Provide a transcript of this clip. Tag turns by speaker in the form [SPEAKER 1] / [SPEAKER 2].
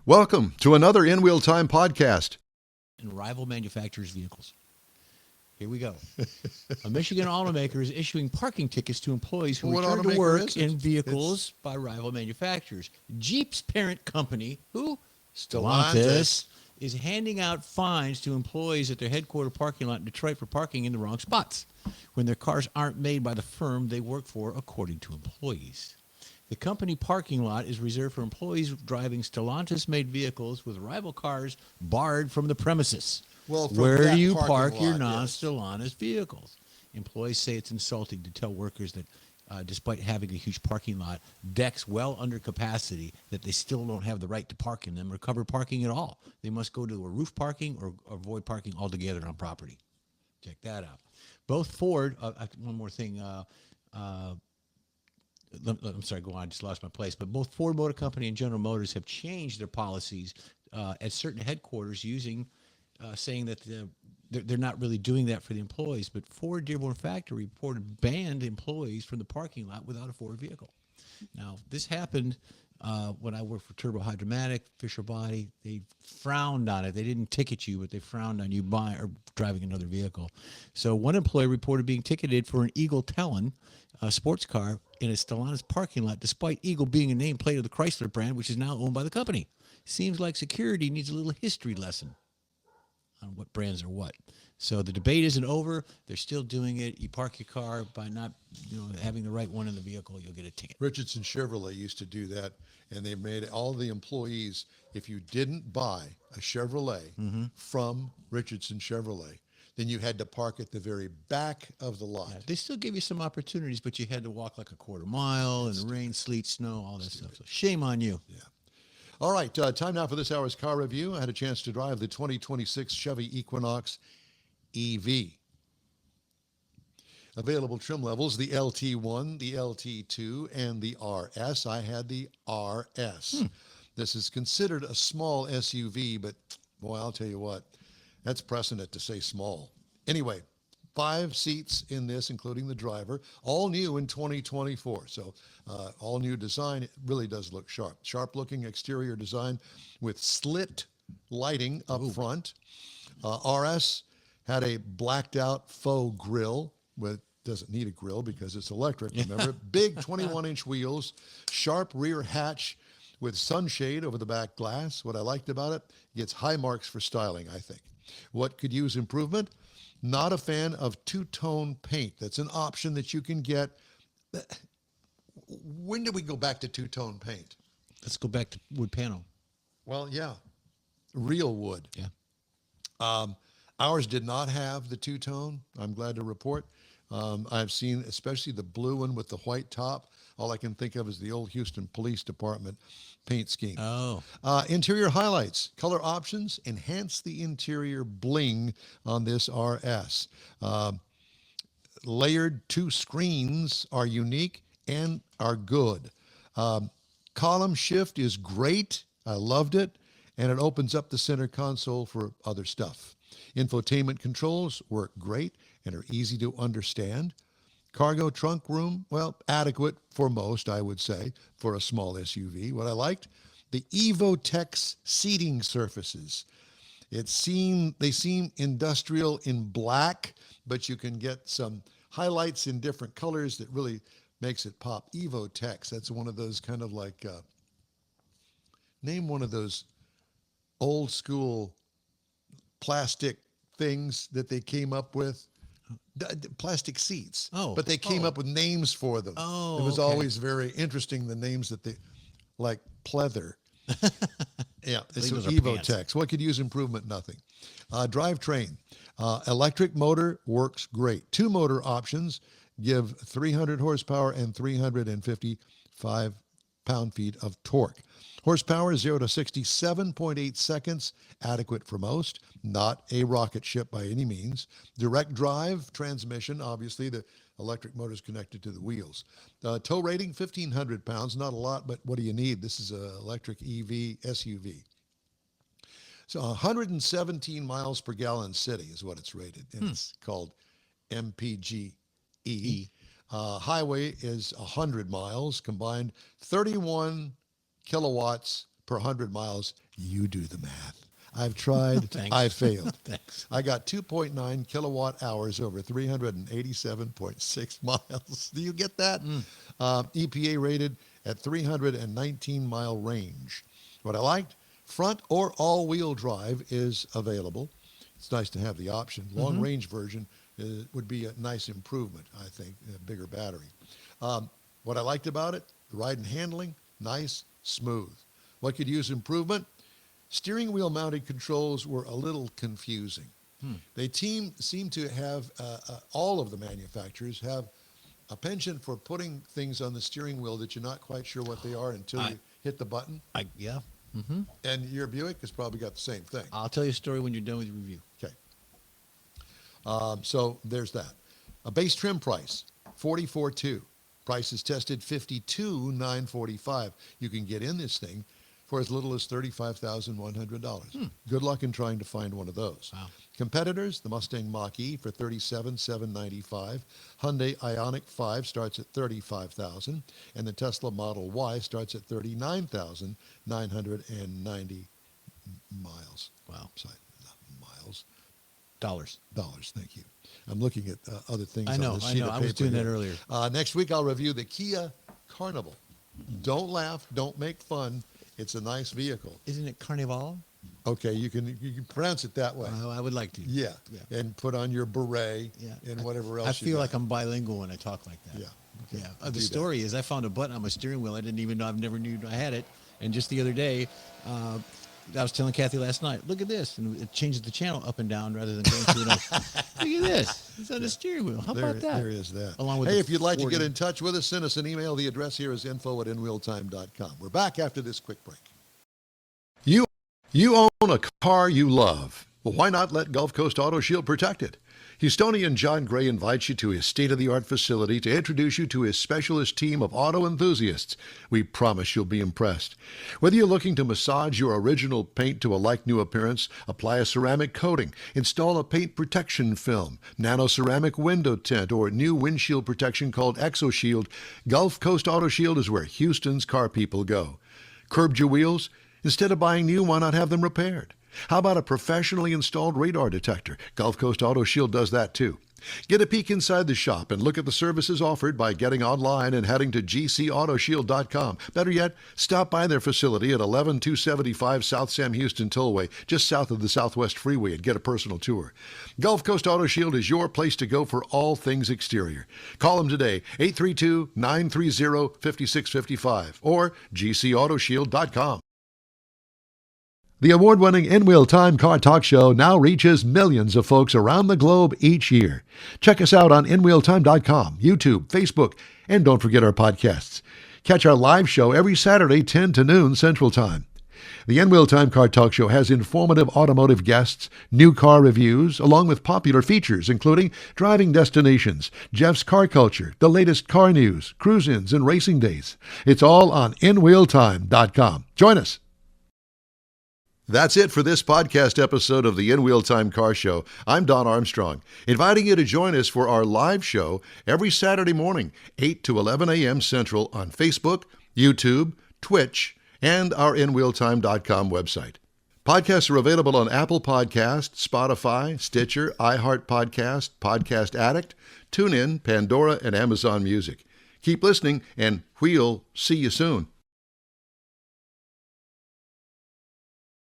[SPEAKER 1] Welcome to another InWheelTime podcast.
[SPEAKER 2] And rival manufacturers' vehicles. Here we go. A Michigan automaker is issuing parking tickets to employees who return to work in vehicles by rival manufacturers. Jeep's parent company, who? Stellantis, is handing out fines to employees at their headquarters parking lot in Detroit for parking in the wrong spots when their cars aren't made by the firm they work for, according to employees. The company parking lot is reserved for employees driving Stellantis-made vehicles with rival cars barred from the premises.
[SPEAKER 3] Well,
[SPEAKER 2] where do you park your non-Stellantis vehicles? Employees say it's insulting to tell workers that despite having a huge parking lot, decks well under capacity, that they still don't have the right to park in them or cover parking at all. They must go to a roof parking or avoid parking altogether on property. Check that out. Both Ford, one more thing, I'm sorry, go on. I just lost my place. But both Ford Motor Company and General Motors have changed their policies at certain headquarters saying that they're not really doing that for the employees. But Ford Dearborn Factory reported banned employees from the parking lot without a Ford vehicle. Now, this happened when I worked for Turbo Hydromatic, Fisher Body. They frowned on it. They didn't ticket you, but they frowned on you buying or driving another vehicle. So one employee reported being ticketed for an Eagle Talon sports car in a Stellantis parking lot, despite Eagle being a nameplate of the Chrysler brand, which is now owned by the company. Seems like security needs a little history lesson on what brands are what. So the debate isn't over. They're still doing it. You park your car by not, having the right one in the vehicle, you'll get a ticket.
[SPEAKER 3] Richardson Chevrolet used to do that, and they made all the employees, if you didn't buy a Chevrolet from Richardson Chevrolet, then you had to park at the very back of the lot.
[SPEAKER 2] Yeah, they still gave you some opportunities, but you had to walk like a quarter mile in the rain, sleet, snow, all that stuff. So shame on you.
[SPEAKER 3] Yeah. All right, time now for this hour's car review. I had a chance to drive the 2026 Chevy Equinox EV. Available trim levels, the LT1, the LT2, and the RS. I had the RS. This is considered a small SUV, but boy, I'll tell you what, that's pressing it to say small. Anyway, 5 seats in this, including the driver, all new in 2024. So all new design. It really does look sharp. Sharp looking exterior design with slit lighting up front. RS had a blacked out faux grille with, doesn't need a grille because it's electric, remember? Big 21-inch wheels, sharp rear hatch with sunshade over the back glass. What I liked about it gets high marks for styling, I think. What could use improvement? Not a fan of two-tone paint. That's an option that you can get. When did we go back to two-tone paint?
[SPEAKER 2] Let's go back to wood panel.
[SPEAKER 3] Well, yeah, real wood.
[SPEAKER 2] Yeah.
[SPEAKER 3] Ours did not have the two-tone, I'm glad to report. I've seen especially the blue one with the white top. All I can think of is the old Houston Police Department paint scheme.
[SPEAKER 2] Oh.
[SPEAKER 3] Interior highlights, color options, enhance the interior bling on this RS. Layered 2 screens are unique and are good. Column shift is great. I loved it. And it opens up the center console for other stuff. Infotainment controls work great and are easy to understand. Cargo trunk room, well, adequate for most, I would say, for a small SUV. What I liked, the Evotex seating surfaces. They seem industrial in black, but you can get some highlights in different colors that really makes it pop. Evotex, that's one of those kind of like, name one of those old school plastic things that they came up with. Plastic seats. But they came up with names for them. It was always very interesting, the names that they, like pleather. Yeah, it's Evotex. What could use improvement? Nothing. Drivetrain. Electric motor works great. 2 motor options give 300 horsepower and 355 pound-feet of torque. Horsepower 0 to 67.8 seconds, adequate for most, not a rocket ship by any means. Direct drive transmission, obviously the electric motor is connected to the wheels. Tow rating 1,500 pounds, not a lot, but what do you need? This is an electric EV SUV. So 117 miles per gallon city is what it's rated, and it's called MPGe. Highway is 100 miles combined, 31 kilowatts per 100 miles. You do the math. I've tried.
[SPEAKER 2] Thanks.
[SPEAKER 3] I failed.
[SPEAKER 2] Thanks.
[SPEAKER 3] I got 2.9 kilowatt hours over 387.6 miles. Do you get that? EPA rated at 319 mile range. What I liked, front or all-wheel drive is available. It's nice to have the option. Long-range version would be a nice improvement, I think, a bigger battery. What I liked about it, the ride and handling, nice, smooth. What could use improvement? Steering wheel mounted controls were a little confusing. They seem to have, all of the manufacturers have a penchant for putting things on the steering wheel that you're not quite sure what they are until you hit the button.
[SPEAKER 2] Yeah.
[SPEAKER 3] And your Buick has probably got the same thing.
[SPEAKER 2] I'll tell you a story when you're done with your review.
[SPEAKER 3] Okay. So there's that. A base trim price, $44,200. Price is tested $52,945. You can get in this thing for as little as $35,100. Good luck in trying to find one of those.
[SPEAKER 2] Wow.
[SPEAKER 3] Competitors, the Mustang Mach-E for $37,795. Hyundai Ioniq 5 starts at $35,000. And the Tesla Model Y starts at $39,990 miles.
[SPEAKER 2] Wow.
[SPEAKER 3] Sorry, not miles.
[SPEAKER 2] Dollars.
[SPEAKER 3] Thank you. I'm looking at other things
[SPEAKER 2] I know.
[SPEAKER 3] on this sheet of
[SPEAKER 2] I
[SPEAKER 3] paper
[SPEAKER 2] was doing that
[SPEAKER 3] here.
[SPEAKER 2] earlier.
[SPEAKER 3] Next week, I'll review the Kia Carnival. Don't laugh. Don't make fun. It's a nice vehicle.
[SPEAKER 2] Isn't it Carnival?
[SPEAKER 3] Okay, you can pronounce it that way.
[SPEAKER 2] I would like to.
[SPEAKER 3] Yeah. And put on your beret and whatever else.
[SPEAKER 2] I feel like I'm bilingual when I talk like that.
[SPEAKER 3] Yeah.
[SPEAKER 2] Yeah.
[SPEAKER 3] Do
[SPEAKER 2] The
[SPEAKER 3] that.
[SPEAKER 2] story is I found a button on my steering wheel. I didn't even know. I've never knew I had it. And just the other day, I was telling Kathy last night, look at this. And it changes the channel up and down rather than going through another. Look at this. It's on the steering wheel. How about that?
[SPEAKER 3] There is that.
[SPEAKER 2] Along with
[SPEAKER 3] hey,
[SPEAKER 2] the
[SPEAKER 3] if you'd like to
[SPEAKER 2] 40.
[SPEAKER 3] get in touch with us, send us an email. The address here is info@InWheelTime.com. We're back after this quick break.
[SPEAKER 1] You own a car you love. Well, why not let Gulf Coast Auto Shield protect it? Houstonian John Gray invites you to his state-of-the-art facility to introduce you to his specialist team of auto enthusiasts. We promise you'll be impressed. Whether you're looking to massage your original paint to a like-new appearance, apply a ceramic coating, install a paint protection film, nano-ceramic window tint, or new windshield protection called ExoShield, Gulf Coast Auto Shield is where Houston's car people go. Curbed your wheels? Instead of buying new, why not have them repaired? How about a professionally installed radar detector? Gulf Coast Auto Shield does that too. Get a peek inside the shop and look at the services offered by getting online and heading to gcautoshield.com. Better yet, stop by their facility at 11275 South Sam Houston Tollway, just south of the Southwest Freeway, and get a personal tour. Gulf Coast Auto Shield is your place to go for all things exterior. Call them today, 832-930-5655 or gcautoshield.com. The award-winning InWheelTime Car Talk Show now reaches millions of folks around the globe each year. Check us out on InWheelTime.com, YouTube, Facebook, and don't forget our podcasts. Catch our live show every Saturday, 10 to noon Central Time. The InWheelTime Car Talk Show has informative automotive guests, new car reviews, along with popular features including driving destinations, Jeff's car culture, the latest car news, cruise-ins, and racing days. It's all on InWheelTime.com. Join us. That's it for this podcast episode of the InWheelTime Car Show. I'm Don Armstrong, inviting you to join us for our live show every Saturday morning, 8 to 11 a.m. Central on Facebook, YouTube, Twitch, and our InWheelTime.com website. Podcasts are available on Apple Podcasts, Spotify, Stitcher, iHeart Podcast, Podcast Addict, TuneIn, Pandora, and Amazon Music. Keep listening, and we'll see you soon.